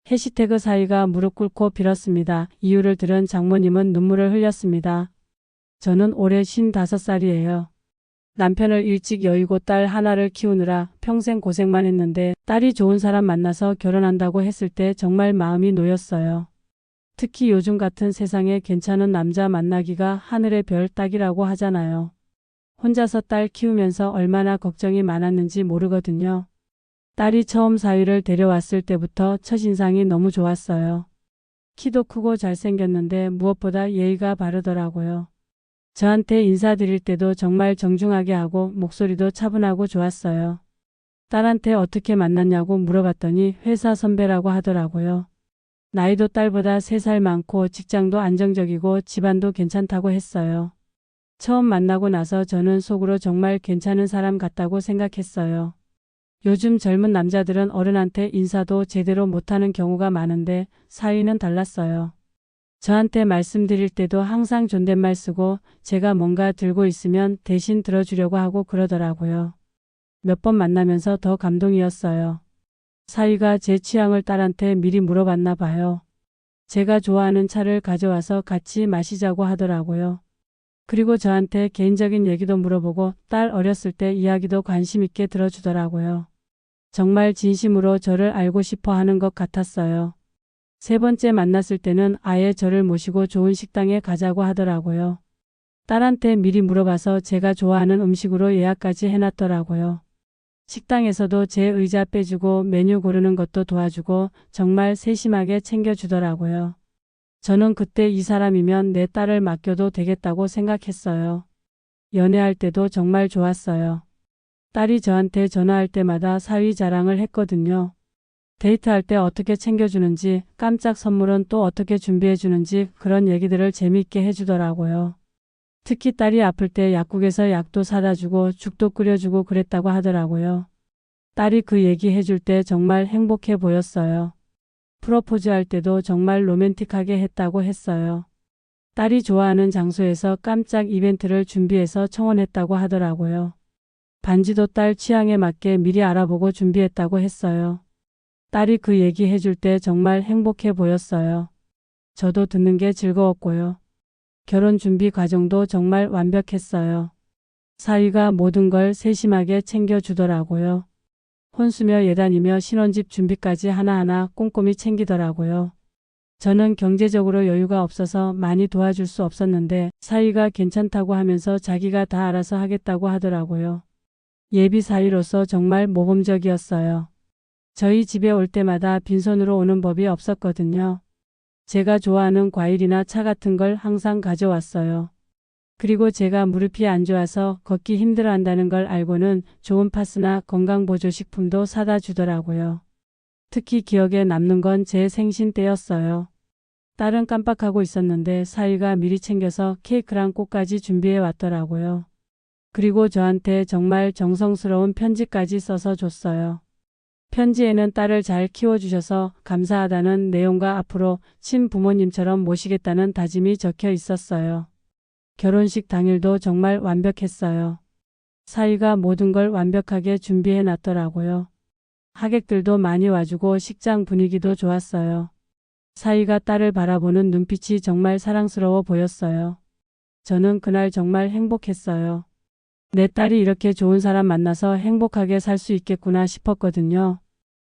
해시태그 사위가 무릎 꿇고 빌었습니다. 이유를 들은 장모님은 눈물을 흘렸습니다. 저는 올해 55살이에요. 남편을 일찍 여의고 딸 하나를 키우느라 평생 고생만 했는데 딸이 좋은 사람 만나서 결혼한다고 했을 때 정말 마음이 놓였어요. 특히 요즘 같은 세상에 괜찮은 남자 만나기가 하늘의 별 따기라고 하잖아요. 혼자서 딸 키우면서 얼마나 걱정이 많았는지 모르거든요. 딸이 처음 사위를 데려왔을 때부터 첫인상이 너무 좋았어요. 키도 크고 잘생겼는데 무엇보다 예의가 바르더라고요. 저한테 인사드릴 때도 정말 정중하게 하고 목소리도 차분하고 좋았어요. 딸한테 어떻게 만났냐고 물어봤더니 회사 선배라고 하더라고요. 나이도 딸보다 3살 많고 직장도 안정적이고 집안도 괜찮다고 했어요. 처음 만나고 나서 저는 속으로 정말 괜찮은 사람 같다고 생각했어요. 요즘 젊은 남자들은 어른한테 인사도 제대로 못하는 경우가 많은데 사위는 달랐어요. 저한테 말씀드릴 때도 항상 존댓말 쓰고 제가 뭔가 들고 있으면 대신 들어주려고 하고 그러더라고요. 몇 번 만나면서 더 감동이었어요. 사위가 제 취향을 딸한테 미리 물어봤나 봐요. 제가 좋아하는 차를 가져와서 같이 마시자고 하더라고요. 그리고 저한테 개인적인 얘기도 물어보고 딸 어렸을 때 이야기도 관심 있게 들어주더라고요. 정말 진심으로 저를 알고 싶어 하는 것 같았어요. 3번째 만났을 때는 아예 저를 모시고 좋은 식당에 가자고 하더라고요. 딸한테 미리 물어봐서 제가 좋아하는 음식으로 예약까지 해놨더라고요. 식당에서도 제 의자 빼주고 메뉴 고르는 것도 도와주고 정말 세심하게 챙겨주더라고요. 저는 그때 이 사람이면 내 딸을 맡겨도 되겠다고 생각했어요. 연애할 때도 정말 좋았어요. 딸이 저한테 전화할 때마다 사위 자랑을 했거든요. 데이트할 때 어떻게 챙겨주는지, 깜짝 선물은 또 어떻게 준비해주는지 그런 얘기들을 재미있게 해주더라고요. 특히 딸이 아플 때 약국에서 약도 사다 주고 죽도 끓여주고 그랬다고 하더라고요. 딸이 그 얘기 해줄 때 정말 행복해 보였어요. 프로포즈 할 때도 정말 로맨틱하게 했다고 했어요. 딸이 좋아하는 장소에서 깜짝 이벤트를 준비해서 청혼했다고 하더라고요. 반지도 딸 취향에 맞게 미리 알아보고 준비했다고 했어요. 딸이 그 얘기 해줄 때 정말 행복해 보였어요. 저도 듣는 게 즐거웠고요. 결혼 준비 과정도 정말 완벽했어요. 사위가 모든 걸 세심하게 챙겨주더라고요. 혼수며 예단이며 신혼집 준비까지 하나하나 꼼꼼히 챙기더라고요. 저는 경제적으로 여유가 없어서 많이 도와줄 수 없었는데 사위가 괜찮다고 하면서 자기가 다 알아서 하겠다고 하더라고요. 예비 사위로서 정말 모범적이었어요. 저희 집에 올 때마다 빈손으로 오는 법이 없었거든요. 제가 좋아하는 과일이나 차 같은 걸 항상 가져왔어요. 그리고 제가 무릎이 안 좋아서 걷기 힘들어한다는 걸 알고는 좋은 파스나 건강보조식품도 사다 주더라고요. 특히 기억에 남는 건 제 생신 때였어요. 딸은 깜빡하고 있었는데 사위가 미리 챙겨서 케이크랑 꽃까지 준비해 왔더라고요. 그리고 저한테 정말 정성스러운 편지까지 써서 줬어요. 편지에는 딸을 잘 키워주셔서 감사하다는 내용과 앞으로 친부모님처럼 모시겠다는 다짐이 적혀 있었어요. 결혼식 당일도 정말 완벽했어요. 사위가 모든 걸 완벽하게 준비해 놨더라고요. 하객들도 많이 와주고 식장 분위기도 좋았어요. 사위가 딸을 바라보는 눈빛이 정말 사랑스러워 보였어요. 저는 그날 정말 행복했어요. 내 딸이 이렇게 좋은 사람 만나서 행복하게 살 수 있겠구나 싶었거든요.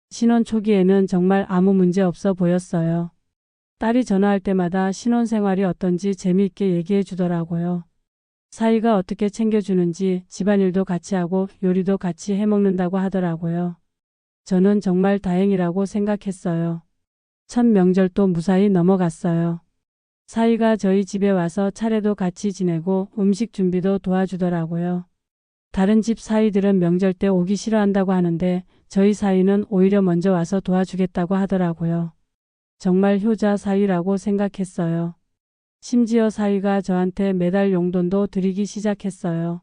신혼 초기에는 정말 아무 문제 없어 보였어요. 딸이 전화할 때마다 신혼생활이 어떤지 재미있게 얘기해 주더라고요. 사위가 어떻게 챙겨주는지 집안일도 같이 하고 요리도 같이 해먹는다고 하더라고요. 저는 정말 다행이라고 생각했어요. 첫 명절도 무사히 넘어갔어요. 사위가 저희 집에 와서 차례도 같이 지내고 음식 준비도 도와주더라고요. 다른 집 사위들은 명절 때 오기 싫어한다고 하는데 저희 사위는 오히려 먼저 와서 도와주겠다고 하더라고요. 정말 효자 사위라고 생각했어요. 심지어 사위가 저한테 매달 용돈도 드리기 시작했어요.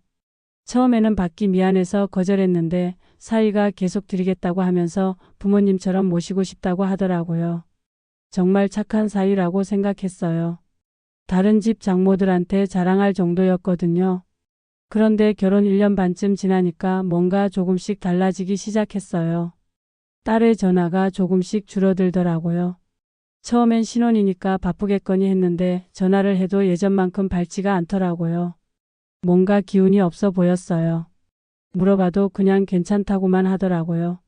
처음에는 받기 미안해서 거절했는데 사위가 계속 드리겠다고 하면서 부모님처럼 모시고 싶다고 하더라고요. 정말 착한 사위라고 생각했어요. 다른 집 장모들한테 자랑할 정도였거든요. 그런데 결혼 1년 반쯤 지나니까 뭔가 조금씩 달라지기 시작했어요. 딸의 전화가 조금씩 줄어들더라고요. 처음엔 신혼이니까 바쁘겠거니 했는데 전화를 해도 예전만큼 밝지가 않더라고요. 뭔가 기운이 없어 보였어요. 물어봐도 그냥 괜찮다고만 하더라고요.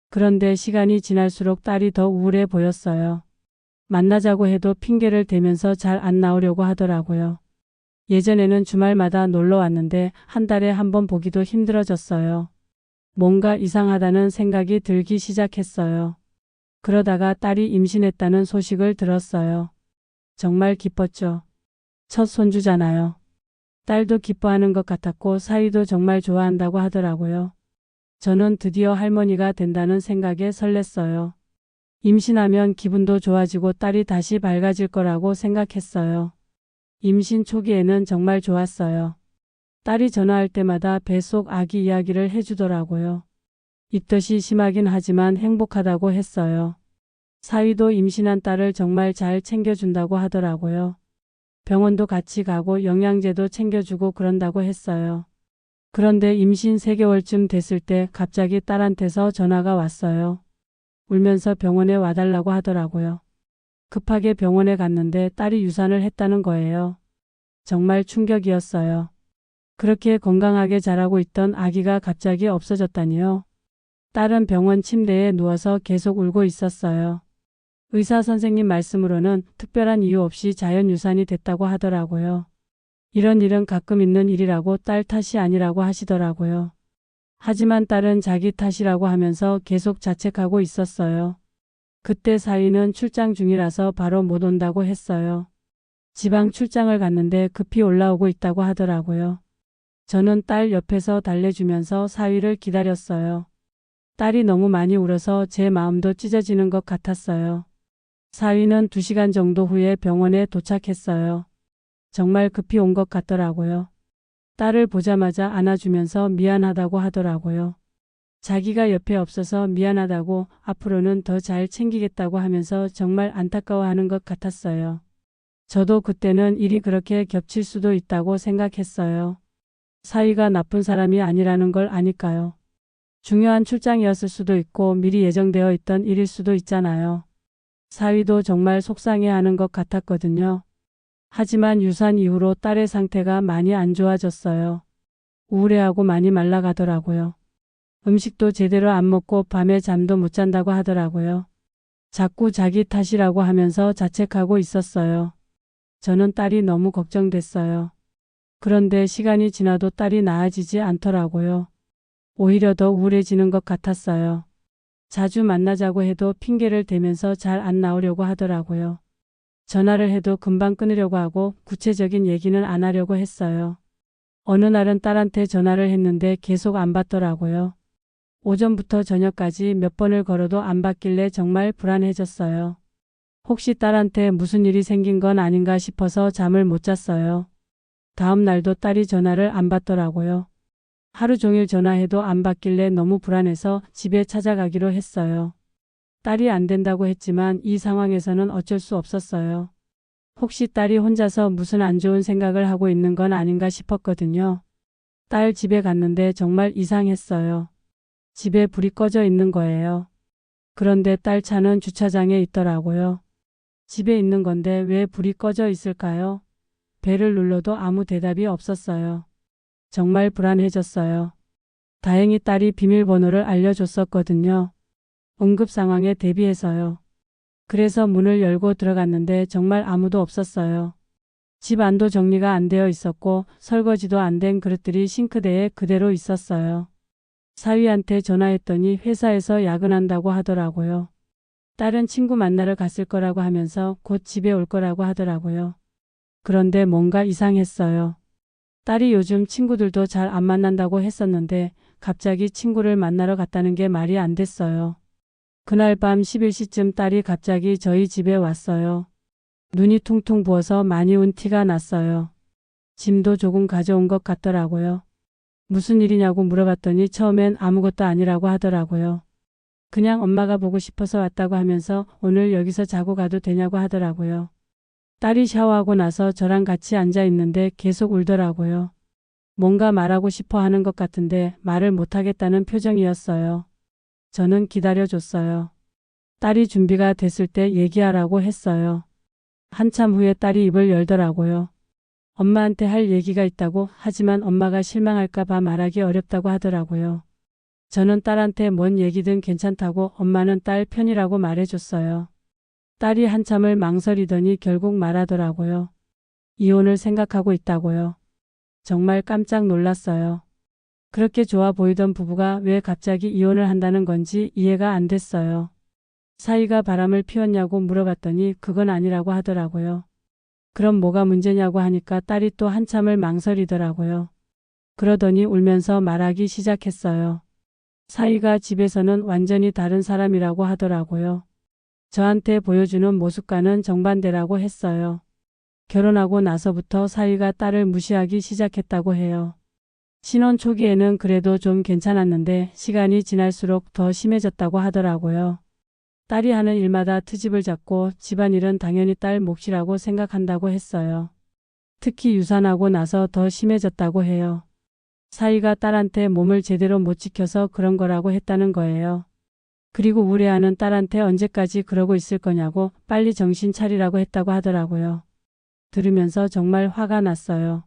그런데 시간이 지날수록 딸이 더 우울해 보였어요. 만나자고 해도 핑계를 대면서 잘 안 나오려고 하더라고요. 예전에는 주말마다 놀러 왔는데 한 달에 한 번 보기도 힘들어졌어요. 뭔가 이상하다는 생각이 들기 시작했어요. 그러다가 딸이 임신했다는 소식을 들었어요. 정말 기뻤죠. 첫 손주잖아요. 딸도 기뻐하는 것 같았고 사위도 정말 좋아한다고 하더라고요. 저는 드디어 할머니가 된다는 생각에 설렜어요. 임신하면 기분도 좋아지고 딸이 다시 밝아질 거라고 생각했어요. 임신 초기에는 정말 좋았어요. 딸이 전화할 때마다 뱃속 아기 이야기를 해주더라고요. 입덧이 심하긴 하지만 행복하다고 했어요. 사위도 임신한 딸을 정말 잘 챙겨준다고 하더라고요. 병원도 같이 가고 영양제도 챙겨주고 그런다고 했어요. 그런데 임신 3개월쯤 됐을 때 갑자기 딸한테서 전화가 왔어요. 울면서 병원에 와달라고 하더라고요. 급하게 병원에 갔는데 딸이 유산을 했다는 거예요. 정말 충격이었어요. 그렇게 건강하게 자라고 있던 아기가 갑자기 없어졌다니요. 딸은 병원 침대에 누워서 계속 울고 있었어요. 의사 선생님 말씀으로는 특별한 이유 없이 자연 유산이 됐다고 하더라고요. 이런 일은 가끔 있는 일이라고 딸 탓이 아니라고 하시더라고요. 하지만 딸은 자기 탓이라고 하면서 계속 자책하고 있었어요. 그때 사위는 출장 중이라서 바로 못 온다고 했어요. 지방 출장을 갔는데 급히 올라오고 있다고 하더라고요. 저는 딸 옆에서 달래주면서 사위를 기다렸어요. 딸이 너무 많이 울어서 제 마음도 찢어지는 것 같았어요. 사위는 2시간 정도 후에 병원에 도착했어요. 정말 급히 온 것 같더라고요. 딸을 보자마자 안아주면서 미안하다고 하더라고요. 자기가 옆에 없어서 미안하다고 앞으로는 더 잘 챙기겠다고 하면서 정말 안타까워하는 것 같았어요. 저도 그때는 일이 그렇게 겹칠 수도 있다고 생각했어요. 사위가 나쁜 사람이 아니라는 걸 아니까요. 중요한 출장이었을 수도 있고 미리 예정되어 있던 일일 수도 있잖아요. 사위도 정말 속상해하는 것 같았거든요. 하지만 유산 이후로 딸의 상태가 많이 안 좋아졌어요. 우울해하고 많이 말라가더라고요. 음식도 제대로 안 먹고 밤에 잠도 못 잔다고 하더라고요. 자꾸 자기 탓이라고 하면서 자책하고 있었어요. 저는 딸이 너무 걱정됐어요. 그런데 시간이 지나도 딸이 나아지지 않더라고요. 오히려 더 우울해지는 것 같았어요. 자주 만나자고 해도 핑계를 대면서 잘 안 나오려고 하더라고요. 전화를 해도 금방 끊으려고 하고 구체적인 얘기는 안 하려고 했어요. 어느 날은 딸한테 전화를 했는데 계속 안 받더라고요. 오전부터 저녁까지 몇 번을 걸어도 안 받길래 정말 불안해졌어요. 혹시 딸한테 무슨 일이 생긴 건 아닌가 싶어서 잠을 못 잤어요. 다음 날도 딸이 전화를 안 받더라고요. 하루 종일 전화해도 안 받길래 너무 불안해서 집에 찾아가기로 했어요. 딸이 안 된다고 했지만 이 상황에서는 어쩔 수 없었어요. 혹시 딸이 혼자서 무슨 안 좋은 생각을 하고 있는 건 아닌가 싶었거든요. 딸 집에 갔는데 정말 이상했어요. 집에 불이 꺼져 있는 거예요. 그런데 딸 차는 주차장에 있더라고요. 집에 있는 건데 왜 불이 꺼져 있을까요? 벨을 눌러도 아무 대답이 없었어요. 정말 불안해졌어요. 다행히 딸이 비밀번호를 알려줬었거든요. 응급 상황에 대비해서요. 그래서 문을 열고 들어갔는데 정말 아무도 없었어요. 집 안도 정리가 안 되어 있었고 설거지도 안 된 그릇들이 싱크대에 그대로 있었어요. 사위한테 전화했더니 회사에서 야근한다고 하더라고요. 딸은 친구 만나러 갔을 거라고 하면서 곧 집에 올 거라고 하더라고요. 그런데 뭔가 이상했어요. 딸이 요즘 친구들도 잘 안 만난다고 했었는데 갑자기 친구를 만나러 갔다는 게 말이 안 됐어요. 그날 밤 11시쯤 딸이 갑자기 저희 집에 왔어요. 눈이 퉁퉁 부어서 많이 운 티가 났어요. 짐도 조금 가져온 것 같더라고요. 무슨 일이냐고 물어봤더니 처음엔 아무것도 아니라고 하더라고요. 그냥 엄마가 보고 싶어서 왔다고 하면서 오늘 여기서 자고 가도 되냐고 하더라고요. 딸이 샤워하고 나서 저랑 같이 앉아 있는데 계속 울더라고요. 뭔가 말하고 싶어 하는 것 같은데 말을 못하겠다는 표정이었어요. 저는 기다려줬어요. 딸이 준비가 됐을 때 얘기하라고 했어요. 한참 후에 딸이 입을 열더라고요. 엄마한테 할 얘기가 있다고 하지만 엄마가 실망할까 봐 말하기 어렵다고 하더라고요. 저는 딸한테 뭔 얘기든 괜찮다고 엄마는 딸 편이라고 말해줬어요. 딸이 한참을 망설이더니 결국 말하더라고요. 이혼을 생각하고 있다고요. 정말 깜짝 놀랐어요. 그렇게 좋아 보이던 부부가 왜 갑자기 이혼을 한다는 건지 이해가 안 됐어요. 사위가 바람을 피웠냐고 물어봤더니 그건 아니라고 하더라고요. 그럼 뭐가 문제냐고 하니까 딸이 또 한참을 망설이더라고요. 그러더니 울면서 말하기 시작했어요. 사위가 집에서는 완전히 다른 사람이라고 하더라고요. 저한테 보여주는 모습과는 정반대라고 했어요. 결혼하고 나서부터 사위가 딸을 무시하기 시작했다고 해요. 신혼 초기에는 그래도 좀 괜찮았는데 시간이 지날수록 더 심해졌다고 하더라고요. 딸이 하는 일마다 트집을 잡고 집안일은 당연히 딸 몫이라고 생각한다고 했어요. 특히 유산하고 나서 더 심해졌다고 해요. 사위가 딸한테 몸을 제대로 못 지켜서 그런 거라고 했다는 거예요. 그리고 우려하는 딸한테 언제까지 그러고 있을 거냐고 빨리 정신 차리라고 했다고 하더라고요. 들으면서 정말 화가 났어요.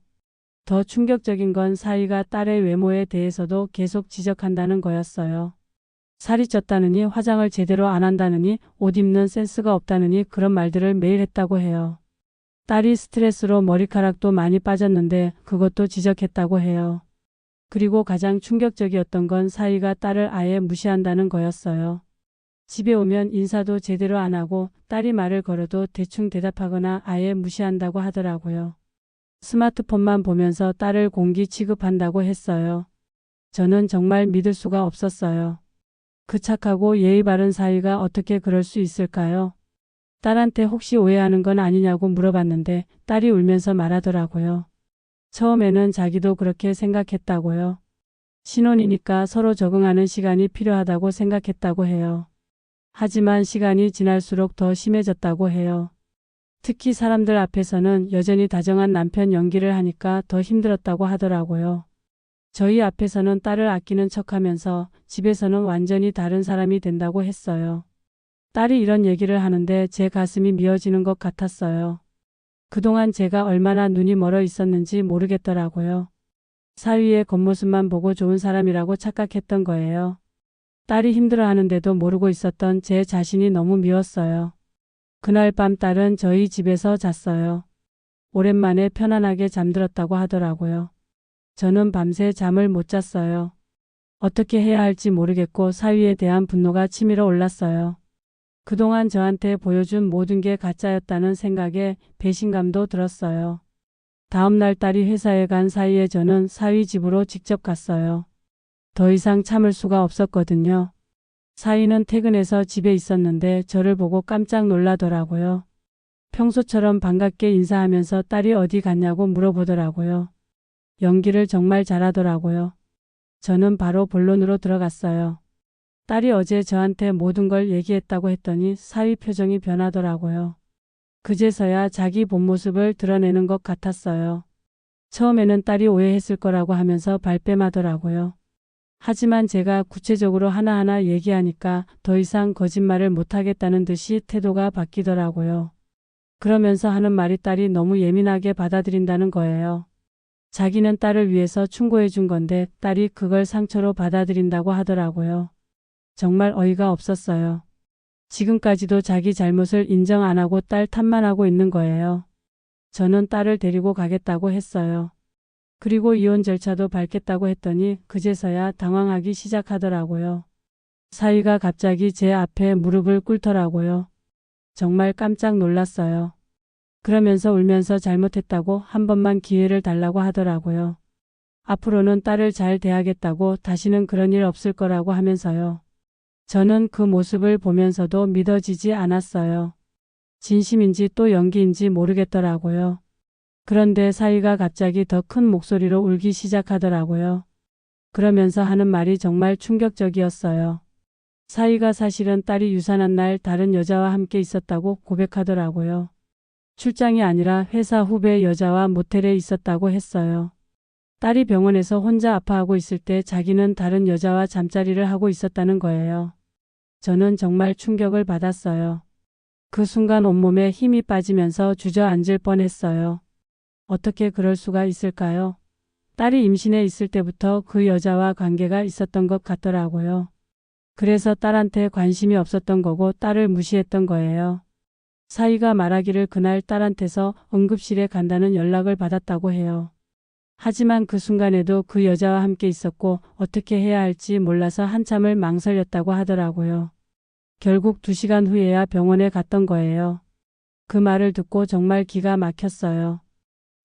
더 충격적인 건 사위가 딸의 외모에 대해서도 계속 지적한다는 거였어요. 살이 쪘다느니 화장을 제대로 안 한다느니 옷 입는 센스가 없다느니 그런 말들을 매일 했다고 해요. 딸이 스트레스로 머리카락도 많이 빠졌는데 그것도 지적했다고 해요. 그리고 가장 충격적이었던 건 사위가 딸을 아예 무시한다는 거였어요. 집에 오면 인사도 제대로 안 하고 딸이 말을 걸어도 대충 대답하거나 아예 무시한다고 하더라고요. 스마트폰만 보면서 딸을 공기 취급한다고 했어요. 저는 정말 믿을 수가 없었어요. 그 착하고 예의 바른 사위가 어떻게 그럴 수 있을까요? 딸한테 혹시 오해하는 건 아니냐고 물어봤는데 딸이 울면서 말하더라고요. 처음에는 자기도 그렇게 생각했다고요. 신혼이니까 서로 적응하는 시간이 필요하다고 생각했다고 해요. 하지만 시간이 지날수록 더 심해졌다고 해요. 특히 사람들 앞에서는 여전히 다정한 남편 연기를 하니까 더 힘들었다고 하더라고요. 저희 앞에서는 딸을 아끼는 척하면서 집에서는 완전히 다른 사람이 된다고 했어요. 딸이 이런 얘기를 하는데 제 가슴이 미어지는 것 같았어요. 그동안 제가 얼마나 눈이 멀어 있었는지 모르겠더라고요. 사위의 겉모습만 보고 좋은 사람이라고 착각했던 거예요. 딸이 힘들어하는데도 모르고 있었던 제 자신이 너무 미웠어요. 그날 밤 딸은 저희 집에서 잤어요. 오랜만에 편안하게 잠들었다고 하더라고요. 저는 밤새 잠을 못 잤어요. 어떻게 해야 할지 모르겠고 사위에 대한 분노가 치밀어 올랐어요. 그동안 저한테 보여준 모든 게 가짜였다는 생각에 배신감도 들었어요. 다음날 딸이 회사에 간 사이에 저는 사위 집으로 직접 갔어요. 더 이상 참을 수가 없었거든요. 사위는 퇴근해서 집에 있었는데 저를 보고 깜짝 놀라더라고요. 평소처럼 반갑게 인사하면서 딸이 어디 갔냐고 물어보더라고요. 연기를 정말 잘하더라고요. 저는 바로 본론으로 들어갔어요. 딸이 어제 저한테 모든 걸 얘기했다고 했더니 사위 표정이 변하더라고요. 그제서야 자기 본 모습을 드러내는 것 같았어요. 처음에는 딸이 오해했을 거라고 하면서 발뺌하더라고요. 하지만 제가 구체적으로 하나하나 얘기하니까 더 이상 거짓말을 못하겠다는 듯이 태도가 바뀌더라고요. 그러면서 하는 말이 딸이 너무 예민하게 받아들인다는 거예요. 자기는 딸을 위해서 충고해 준 건데 딸이 그걸 상처로 받아들인다고 하더라고요. 정말 어이가 없었어요. 지금까지도 자기 잘못을 인정 안 하고 딸 탓만 하고 있는 거예요. 저는 딸을 데리고 가겠다고 했어요. 그리고 이혼 절차도 밟겠다고 했더니 그제서야 당황하기 시작하더라고요. 사위가 갑자기 제 앞에 무릎을 꿇더라고요. 정말 깜짝 놀랐어요. 그러면서 울면서 잘못했다고 한 번만 기회를 달라고 하더라고요. 앞으로는 딸을 잘 대하겠다고 다시는 그런 일 없을 거라고 하면서요. 저는 그 모습을 보면서도 믿어지지 않았어요. 진심인지 또 연기인지 모르겠더라고요. 그런데 사위가 갑자기 더 큰 목소리로 울기 시작하더라고요. 그러면서 하는 말이 정말 충격적이었어요. 사위가 사실은 딸이 유산한 날 다른 여자와 함께 있었다고 고백하더라고요. 출장이 아니라 회사 후배 여자와 모텔에 있었다고 했어요. 딸이 병원에서 혼자 아파하고 있을 때 자기는 다른 여자와 잠자리를 하고 있었다는 거예요. 저는 정말 충격을 받았어요. 그 순간 온몸에 힘이 빠지면서 주저앉을 뻔했어요. 어떻게 그럴 수가 있을까요? 딸이 임신해 있을 때부터 그 여자와 관계가 있었던 것 같더라고요. 그래서 딸한테 관심이 없었던 거고 딸을 무시했던 거예요. 사위가 말하기를 그날 딸한테서 응급실에 간다는 연락을 받았다고 해요. 하지만 그 순간에도 그 여자와 함께 있었고 어떻게 해야 할지 몰라서 한참을 망설였다고 하더라고요. 결국 2시간 후에야 병원에 갔던 거예요. 그 말을 듣고 정말 기가 막혔어요.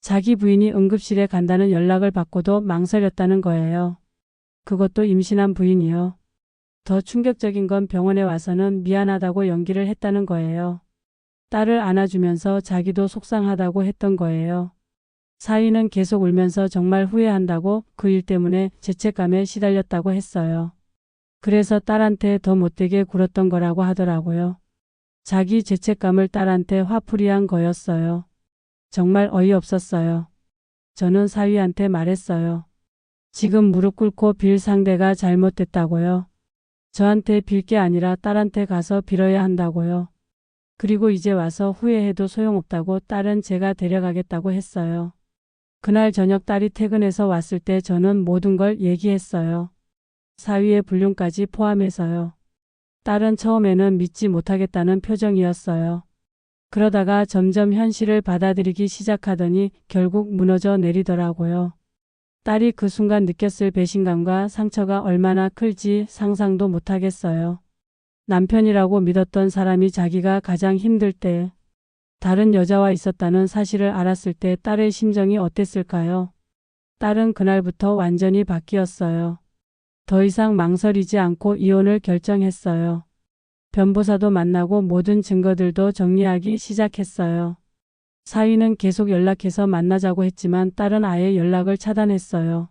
자기 부인이 응급실에 간다는 연락을 받고도 망설였다는 거예요. 그것도 임신한 부인이요. 더 충격적인 건 병원에 와서는 미안하다고 연기를 했다는 거예요. 딸을 안아주면서 자기도 속상하다고 했던 거예요. 사위는 계속 울면서 정말 후회한다고 그 일 때문에 죄책감에 시달렸다고 했어요. 그래서 딸한테 더 못되게 굴었던 거라고 하더라고요. 자기 죄책감을 딸한테 화풀이한 거였어요. 정말 어이없었어요. 저는 사위한테 말했어요. 지금 무릎 꿇고 빌 상대가 잘못됐다고요. 저한테 빌 게 아니라 딸한테 가서 빌어야 한다고요. 그리고 이제 와서 후회해도 소용없다고 딸은 제가 데려가겠다고 했어요. 그날 저녁 딸이 퇴근해서 왔을 때 저는 모든 걸 얘기했어요. 사위의 불륜까지 포함해서요. 딸은 처음에는 믿지 못하겠다는 표정이었어요. 그러다가 점점 현실을 받아들이기 시작하더니 결국 무너져 내리더라고요. 딸이 그 순간 느꼈을 배신감과 상처가 얼마나 클지 상상도 못하겠어요. 남편이라고 믿었던 사람이 자기가 가장 힘들 때 다른 여자와 있었다는 사실을 알았을 때 딸의 심정이 어땠을까요? 딸은 그날부터 완전히 바뀌었어요. 더 이상 망설이지 않고 이혼을 결정했어요. 변호사도 만나고 모든 증거들도 정리하기 시작했어요. 사위는 계속 연락해서 만나자고 했지만 딸은 아예 연락을 차단했어요.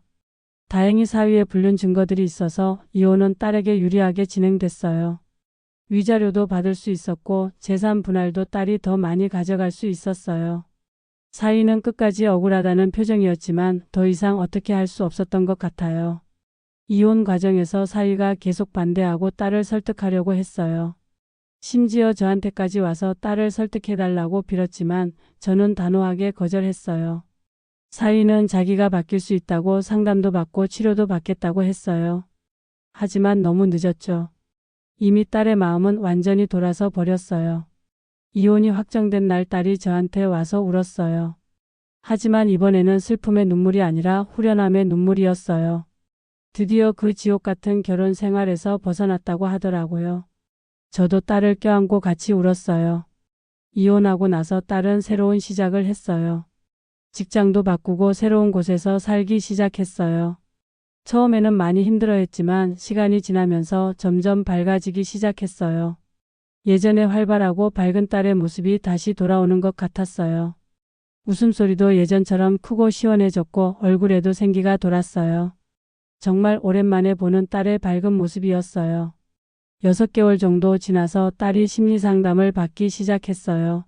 다행히 사위의 불륜 증거들이 있어서 이혼은 딸에게 유리하게 진행됐어요. 위자료도 받을 수 있었고 재산 분할도 딸이 더 많이 가져갈 수 있었어요. 사위는 끝까지 억울하다는 표정이었지만 더 이상 어떻게 할 수 없었던 것 같아요. 이혼 과정에서 사위가 계속 반대하고 딸을 설득하려고 했어요. 심지어 저한테까지 와서 딸을 설득해달라고 빌었지만 저는 단호하게 거절했어요. 사위는 자기가 바뀔 수 있다고 상담도 받고 치료도 받겠다고 했어요. 하지만 너무 늦었죠. 이미 딸의 마음은 완전히 돌아서 버렸어요. 이혼이 확정된 날 딸이 저한테 와서 울었어요. 하지만 이번에는 슬픔의 눈물이 아니라 후련함의 눈물이었어요. 드디어 그 지옥 같은 결혼 생활에서 벗어났다고 하더라고요. 저도 딸을 껴안고 같이 울었어요. 이혼하고 나서 딸은 새로운 시작을 했어요. 직장도 바꾸고 새로운 곳에서 살기 시작했어요. 처음에는 많이 힘들어했지만 시간이 지나면서 점점 밝아지기 시작했어요. 예전에 활발하고 밝은 딸의 모습이 다시 돌아오는 것 같았어요. 웃음소리도 예전처럼 크고 시원해졌고 얼굴에도 생기가 돌았어요. 정말 오랜만에 보는 딸의 밝은 모습이었어요. 6개월 정도 지나서 딸이 심리상담을 받기 시작했어요.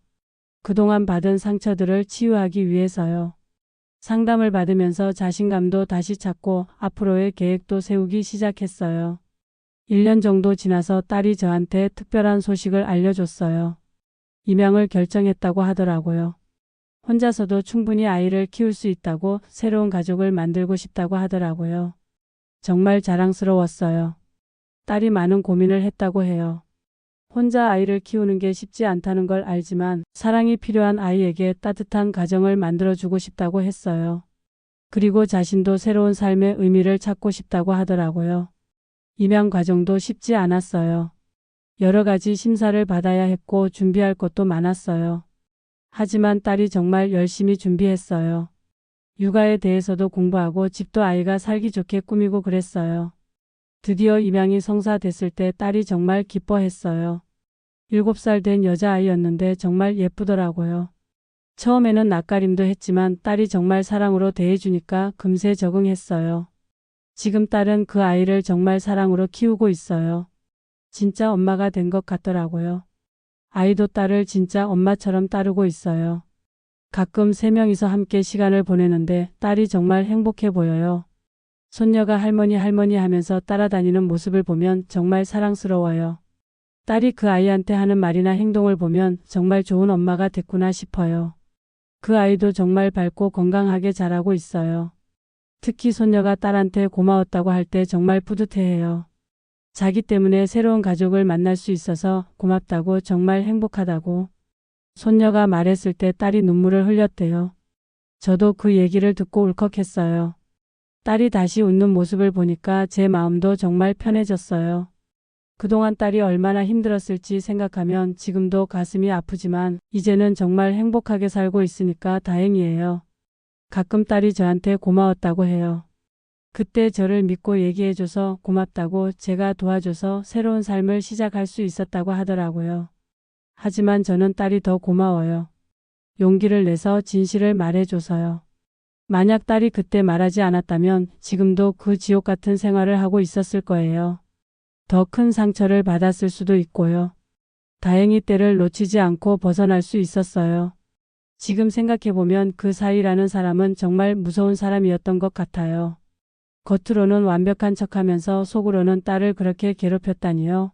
그동안 받은 상처들을 치유하기 위해서요. 상담을 받으면서 자신감도 다시 찾고 앞으로의 계획도 세우기 시작했어요. 1년 정도 지나서 딸이 저한테 특별한 소식을 알려줬어요. 입양을 결정했다고 하더라고요. 혼자서도 충분히 아이를 키울 수 있다고 새로운 가족을 만들고 싶다고 하더라고요. 정말 자랑스러웠어요. 딸이 많은 고민을 했다고 해요. 혼자 아이를 키우는 게 쉽지 않다는 걸 알지만 사랑이 필요한 아이에게 따뜻한 가정을 만들어주고 싶다고 했어요. 그리고 자신도 새로운 삶의 의미를 찾고 싶다고 하더라고요. 입양 과정도 쉽지 않았어요. 여러 가지 심사를 받아야 했고 준비할 것도 많았어요. 하지만 딸이 정말 열심히 준비했어요. 육아에 대해서도 공부하고 집도 아이가 살기 좋게 꾸미고 그랬어요. 드디어 입양이 성사됐을 때 딸이 정말 기뻐했어요. 7살 된 여자아이였는데 정말 예쁘더라고요. 처음에는 낯가림도 했지만 딸이 정말 사랑으로 대해주니까 금세 적응했어요. 지금 딸은 그 아이를 정말 사랑으로 키우고 있어요. 진짜 엄마가 된 것 같더라고요. 아이도 딸을 진짜 엄마처럼 따르고 있어요. 가끔 3명이서 함께 시간을 보내는데 딸이 정말 행복해 보여요. 손녀가 할머니 하면서 따라다니는 모습을 보면 정말 사랑스러워요. 딸이 그 아이한테 하는 말이나 행동을 보면 정말 좋은 엄마가 됐구나 싶어요. 그 아이도 정말 밝고 건강하게 자라고 있어요. 특히 손녀가 딸한테 고마웠다고 할 때 정말 뿌듯해해요. 자기 때문에 새로운 가족을 만날 수 있어서 고맙다고 정말 행복하다고. 손녀가 말했을 때 딸이 눈물을 흘렸대요. 저도 그 얘기를 듣고 울컥했어요. 딸이 다시 웃는 모습을 보니까 제 마음도 정말 편해졌어요. 그동안 딸이 얼마나 힘들었을지 생각하면 지금도 가슴이 아프지만 이제는 정말 행복하게 살고 있으니까 다행이에요. 가끔 딸이 저한테 고마웠다고 해요. 그때 저를 믿고 얘기해줘서 고맙다고, 제가 도와줘서 새로운 삶을 시작할 수 있었다고 하더라고요. 하지만 저는 딸이 더 고마워요. 용기를 내서 진실을 말해줘서요. 만약 딸이 그때 말하지 않았다면 지금도 그 지옥 같은 생활을 하고 있었을 거예요. 더 큰 상처를 받았을 수도 있고요. 다행히 때를 놓치지 않고 벗어날 수 있었어요. 지금 생각해보면 그 사이라는 사람은 정말 무서운 사람이었던 것 같아요. 겉으로는 완벽한 척하면서 속으로는 딸을 그렇게 괴롭혔다니요.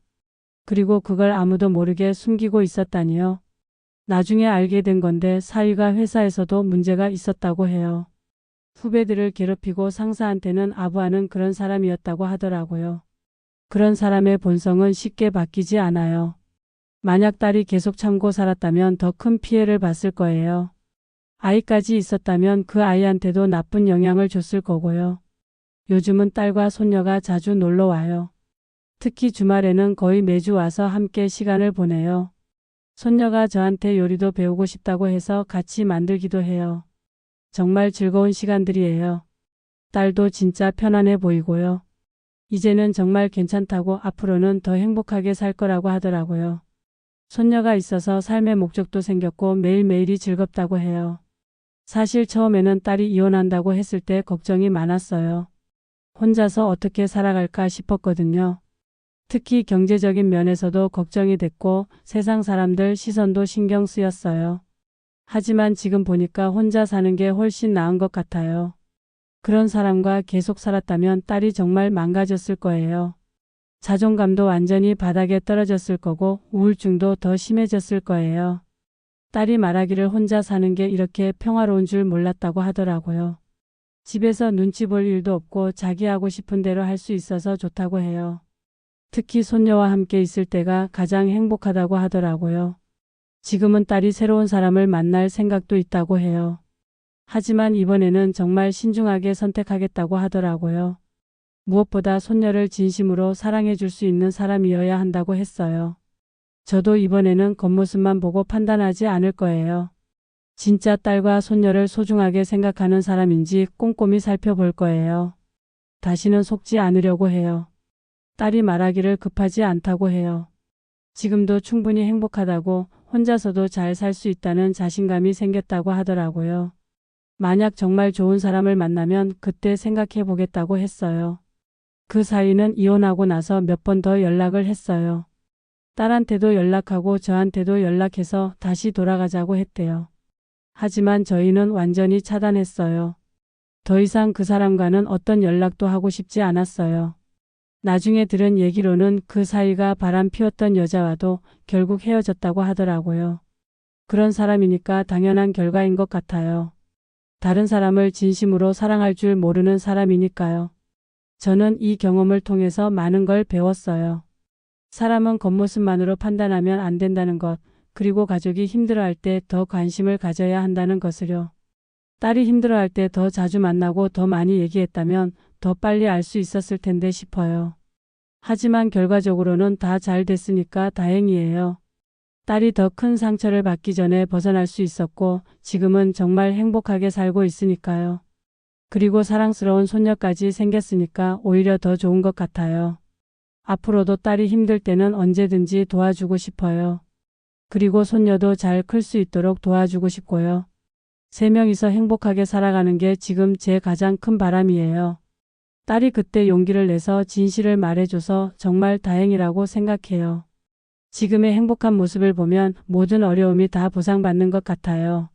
그리고 그걸 아무도 모르게 숨기고 있었다니요. 나중에 알게 된 건데 사위가 회사에서도 문제가 있었다고 해요. 후배들을 괴롭히고 상사한테는 아부하는 그런 사람이었다고 하더라고요. 그런 사람의 본성은 쉽게 바뀌지 않아요. 만약 딸이 계속 참고 살았다면 더 큰 피해를 봤을 거예요. 아이까지 있었다면 그 아이한테도 나쁜 영향을 줬을 거고요. 요즘은 딸과 손녀가 자주 놀러 와요. 특히 주말에는 거의 매주 와서 함께 시간을 보내요. 손녀가 저한테 요리도 배우고 싶다고 해서 같이 만들기도 해요. 정말 즐거운 시간들이에요. 딸도 진짜 편안해 보이고요. 이제는 정말 괜찮다고, 앞으로는 더 행복하게 살 거라고 하더라고요. 손녀가 있어서 삶의 목적도 생겼고 매일매일이 즐겁다고 해요. 사실 처음에는 딸이 이혼한다고 했을 때 걱정이 많았어요. 혼자서 어떻게 살아갈까 싶었거든요. 특히 경제적인 면에서도 걱정이 됐고 세상 사람들 시선도 신경 쓰였어요. 하지만 지금 보니까 혼자 사는 게 훨씬 나은 것 같아요. 그런 사람과 계속 살았다면 딸이 정말 망가졌을 거예요. 자존감도 완전히 바닥에 떨어졌을 거고 우울증도 더 심해졌을 거예요. 딸이 말하기를 혼자 사는 게 이렇게 평화로운 줄 몰랐다고 하더라고요. 집에서 눈치 볼 일도 없고 자기 하고 싶은 대로 할 수 있어서 좋다고 해요. 특히 손녀와 함께 있을 때가 가장 행복하다고 하더라고요. 지금은 딸이 새로운 사람을 만날 생각도 있다고 해요. 하지만 이번에는 정말 신중하게 선택하겠다고 하더라고요. 무엇보다 손녀를 진심으로 사랑해 줄 수 있는 사람이어야 한다고 했어요. 저도 이번에는 겉모습만 보고 판단하지 않을 거예요. 진짜 딸과 손녀를 소중하게 생각하는 사람인지 꼼꼼히 살펴볼 거예요. 다시는 속지 않으려고 해요. 딸이 말하기를 급하지 않다고 해요. 지금도 충분히 행복하다고, 혼자서도 잘 살 수 있다는 자신감이 생겼다고 하더라고요. 만약 정말 좋은 사람을 만나면 그때 생각해 보겠다고 했어요. 그 사이는 이혼하고 나서 몇 번 더 연락을 했어요. 딸한테도 연락하고 저한테도 연락해서 다시 돌아가자고 했대요. 하지만 저희는 완전히 차단했어요. 더 이상 그 사람과는 어떤 연락도 하고 싶지 않았어요. 나중에 들은 얘기로는 그 사이가 바람 피웠던 여자와도 결국 헤어졌다고 하더라고요. 그런 사람이니까 당연한 결과인 것 같아요. 다른 사람을 진심으로 사랑할 줄 모르는 사람이니까요. 저는 이 경험을 통해서 많은 걸 배웠어요. 사람은 겉모습만으로 판단하면 안 된다는 것, 그리고 가족이 힘들어할 때 더 관심을 가져야 한다는 것을요. 딸이 힘들어할 때 더 자주 만나고 더 많이 얘기했다면 더 빨리 알 수 있었을 텐데 싶어요. 하지만 결과적으로는 다 잘 됐으니까 다행이에요. 딸이 더 큰 상처를 받기 전에 벗어날 수 있었고 지금은 정말 행복하게 살고 있으니까요. 그리고 사랑스러운 손녀까지 생겼으니까 오히려 더 좋은 것 같아요. 앞으로도 딸이 힘들 때는 언제든지 도와주고 싶어요. 그리고 손녀도 잘 클 수 있도록 도와주고 싶고요. 세 명이서 행복하게 살아가는 게 지금 제 가장 큰 바람이에요. 딸이 그때 용기를 내서 진실을 말해줘서 정말 다행이라고 생각해요. 지금의 행복한 모습을 보면 모든 어려움이 다 보상받는 것 같아요.